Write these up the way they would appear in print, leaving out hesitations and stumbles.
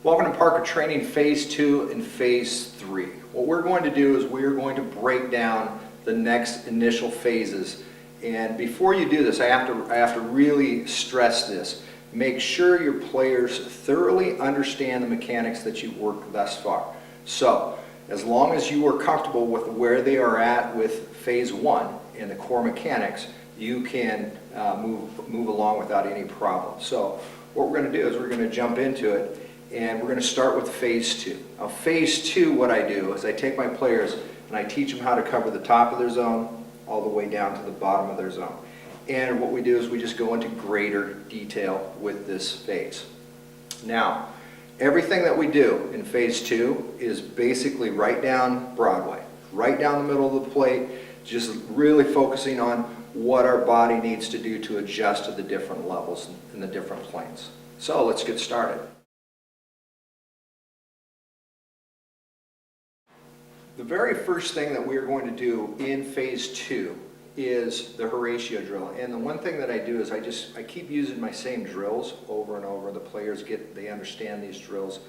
Welcome to Parker Training Phase 2 and Phase 3. What we're going to do is we're going to break down the next initial phases. And before you do this, I have to really stress this. Make sure your players thoroughly understand the mechanics that you've worked thus far. So, as long as you are comfortable with where they are at with Phase 1 and the core mechanics, you can move along without any problem. So, what we're going to do is we're going to jump into it. And we're going to start with Phase 2. Now Phase 2, what I do is I take my players and I teach them how to cover the top of their zone all the way down to the bottom of their zone. And what we do is we just go into greater detail with this phase. Now, everything that we do in Phase 2 is basically right down Broadway, right down the middle of the plate, just really focusing on what our body needs to do to adjust to the different levels and the different planes. So let's get started. The very first thing that we are going to do in Phase 2 is the Horatio Drill. And the one thing that I do is I keep using my same drills over and over. The players they understand these drills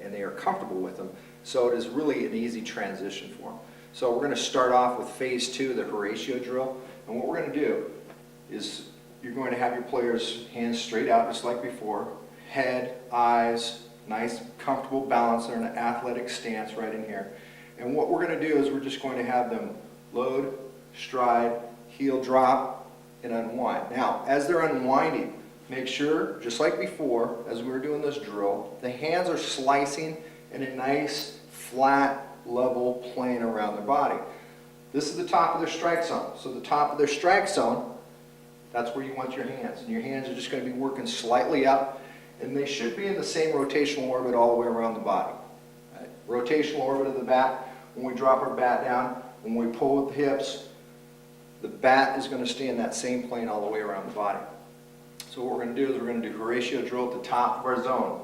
and they are comfortable with them. So it is really an easy transition for them. So we're going to start off with Phase 2, the Horatio Drill. And what we're going to do is you're going to have your players hands straight out just like before. Head, eyes, nice comfortable balance. They're in an athletic stance right in here. And what we're going to do is we're just going to have them load, stride, heel drop, and unwind. Now, as they're unwinding, make sure, just like before, as we were doing this drill, the hands are slicing in a nice, flat, level plane around their body. This is the top of their strike zone. So the top of their strike zone, that's where you want your hands. And your hands are just going to be working slightly up, and they should be in the same rotational orbit all the way around the body. Rotational orbit of the bat. When we drop our bat down, when we pull with the hips, the bat is going to stay in that same plane all the way around the body. So what we're going to do is we're going to do Horatio Drill at the top of our zone.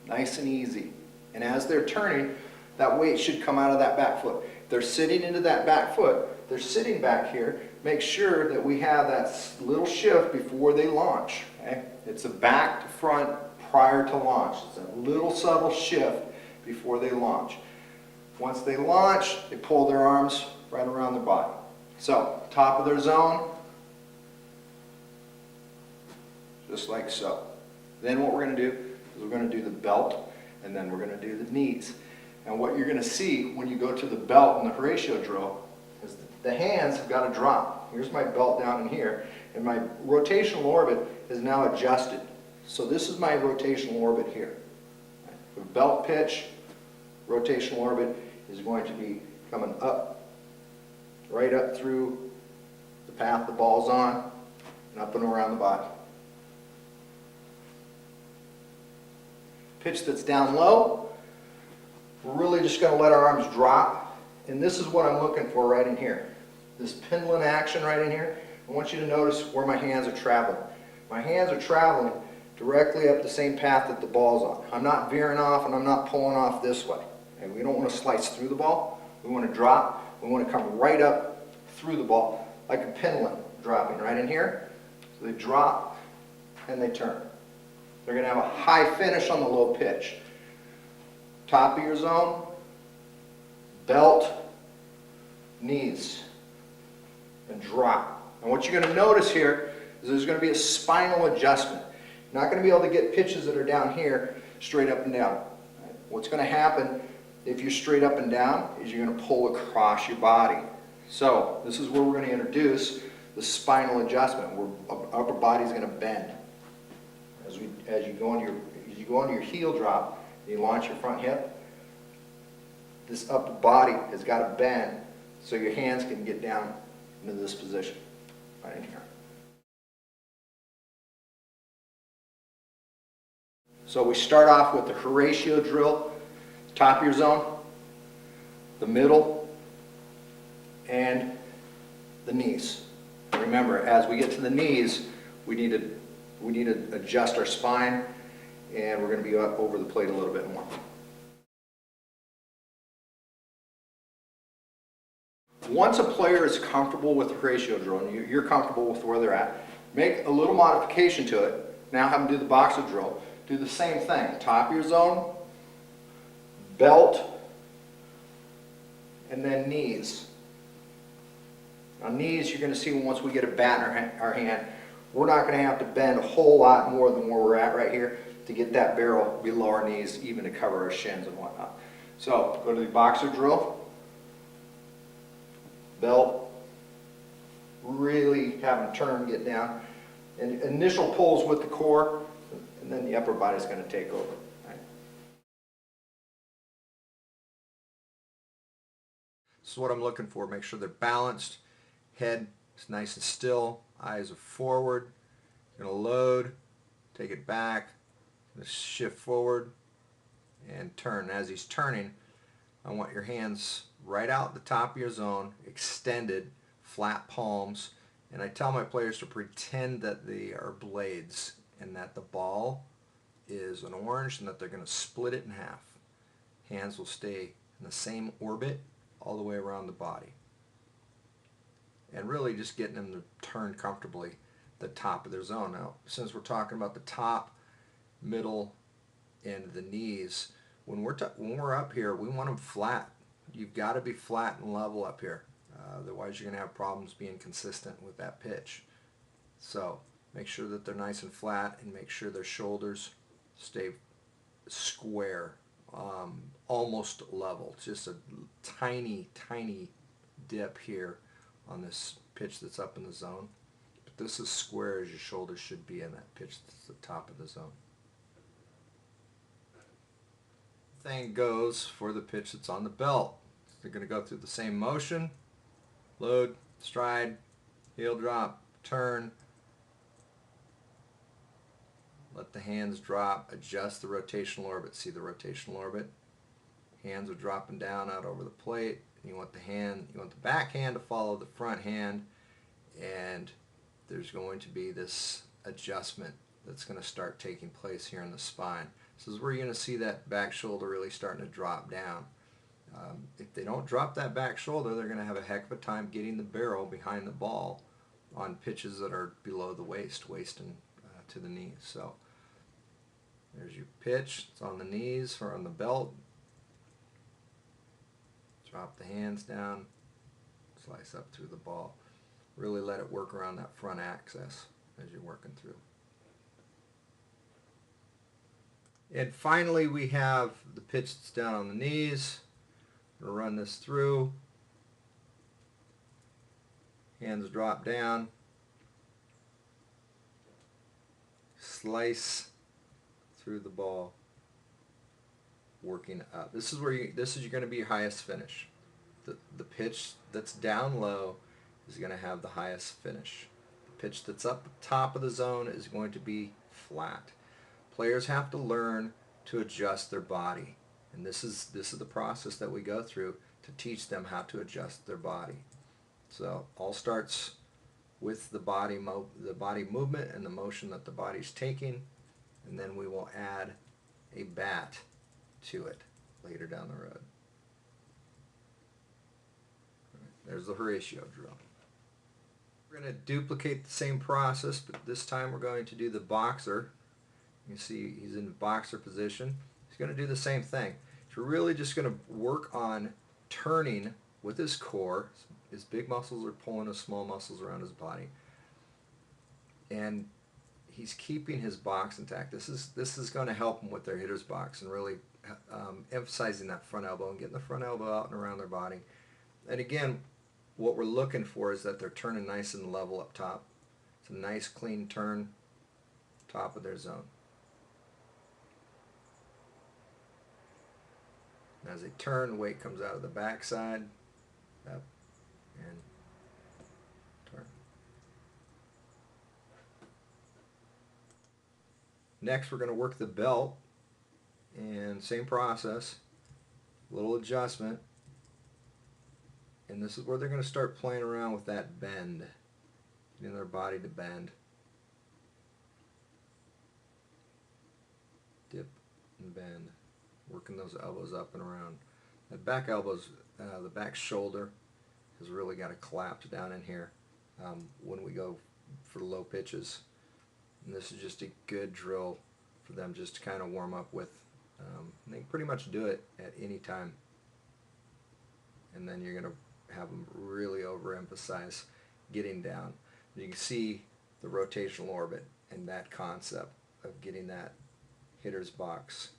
Nice and easy. And as they're turning, that weight should come out of that back foot. If they're sitting into that back foot, they're sitting back here. Make sure that we have that little shift before they launch. Okay? It's a back to front prior to launch. It's a little subtle shift before they launch. Once they launch, they pull their arms right around their body. So, top of their zone, just like so. Then what we're going to do is we're going to do the belt, and then we're going to do the knees. And what you're going to see when you go to the belt in the Horatio Drill is the hands have got to drop. Here's my belt down in here, and my rotational orbit is now adjusted. So this is my rotational orbit here. The belt pitch, rotational orbit is going to be coming up, right up through the path the ball's on, and up and around the body. Pitch that's down low, we're really just going to let our arms drop, and this is what I'm looking for right in here. This pendulum action right in here, I want you to notice where my hands are traveling. My hands are traveling directly up the same path that the ball's on. I'm not veering off and I'm not pulling off this way. And we don't want to slice through the ball. We want to drop. We want to come right up through the ball like a pendulum dropping right in here. So they drop and they turn. They're going to have a high finish on the low pitch. Top of your zone, belt, knees, and drop. And what you're going to notice here is there's going to be a spinal adjustment. You're not going to be able to get pitches that are down here straight up and down. What's going to happen if you're straight up and down is you're going to pull across your body. So this is where we're going to introduce the spinal adjustment, where our upper body is going to bend. As you go on your heel drop, and you launch your front hip, this upper body has got to bend so your hands can get down into this position right in here. So we start off with the Horatio Drill, top of your zone, the middle, and the knees. Remember, as we get to the knees, we need to adjust our spine, and we're going to be up over the plate a little bit more. Once a player is comfortable with the Horatio Drill, and you're comfortable with where they're at, make a little modification to it. Now have them do the boxer drill. Do the same thing. Top of your zone, belt, and then knees. On knees, you're going to see once we get a bat in our hand, we're not going to have to bend a whole lot more than where we're at right here to get that barrel below our knees, even to cover our shins and whatnot. So go to the boxer drill, belt, really have them turn, get down, and initial pulls with the core, and then the upper body's going to take over. Right? This is what I'm looking for. Make sure they're balanced. Head is nice and still. Eyes are forward. Going to load, take it back, shift forward, and turn. As he's turning, I want your hands right out the top of your zone, extended, flat palms, and I tell my players to pretend that they are blades and that the ball is an orange and that they're going to split it in half. Hands will stay in the same orbit all the way around the body. And really just getting them to turn comfortably the top of their zone. Now, since we're talking about the top, middle, and the knees, when we're up here, we want them flat. You've got to be flat and level up here. Otherwise, you're going to have problems being consistent with that pitch. So make sure that they're nice and flat, and make sure their shoulders stay square, almost level. Just a tiny, tiny dip here on this pitch that's up in the zone. But this is square as your shoulders should be in that pitch that's the top of the zone. Thing goes for the pitch that's on the belt. They're going to go through the same motion. Load, stride, heel drop, turn. Let the hands drop, adjust the rotational orbit. See the rotational orbit? Hands are dropping down out over the plate. You want the back hand to follow the front hand, and there's going to be this adjustment that's going to start taking place here in the spine. This is where you're going to see that back shoulder really starting to drop down. If they don't drop that back shoulder, they're going to have a heck of a time getting the barrel behind the ball on pitches that are below the waist and to the knees. So there's your pitch. It's on the knees or on the belt. Drop the hands down, slice up through the ball. Really let it work around that front axis as you're working through. And finally, we have the pitch that's down on the knees. We'll run this through. Hands drop down. Slice through the ball, working up. This is going to be your highest finish. The pitch that's down low is going to have the highest finish. The pitch that's up top of the zone is going to be flat. Players have to learn to adjust their body, and this is the process that we go through to teach them how to adjust their body. So all starts with the body movement and the motion that the body's taking, and then we will add a bat to it later down the road. There's the Horatio drill. We're going to duplicate the same process, but this time we're going to do the boxer. You see he's in boxer position. He's going to do the same thing. So we're really just going to work on turning with his core. His big muscles are pulling his small muscles around his body. And he's keeping his box intact. This is going to help him with their hitter's box and really emphasizing that front elbow and getting the front elbow out and around their body. And again, what we're looking for is that they're turning nice and level up top. It's a nice clean turn, top of their zone. And as they turn, the weight comes out of the backside, up, and turn. Next, we're going to work the belt, and same process, little adjustment, and this is where they're going to start playing around with that bend, getting their body to bend. Dip and bend, working those elbows up and around. The back elbows, the back shoulder has really got to collapse down in here when we go for the low pitches. And this is just a good drill for them just to kind of warm up with And they can pretty much do it at any time. And then you're going to have them really overemphasize getting down. You can see the rotational orbit and that concept of getting that hitter's box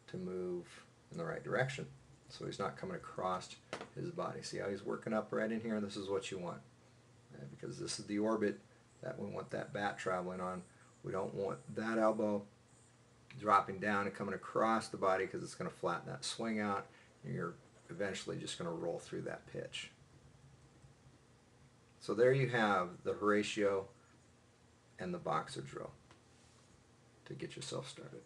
to move in the right direction. So he's not coming across his body. See how he's working up right in here? This is what you want. Because this is the orbit that we want that bat traveling on. We don't want that elbow dropping down and coming across the body, because it's going to flatten that swing out, and you're eventually just going to roll through that pitch. So there you have the Horatio and the boxer drill to get yourself started.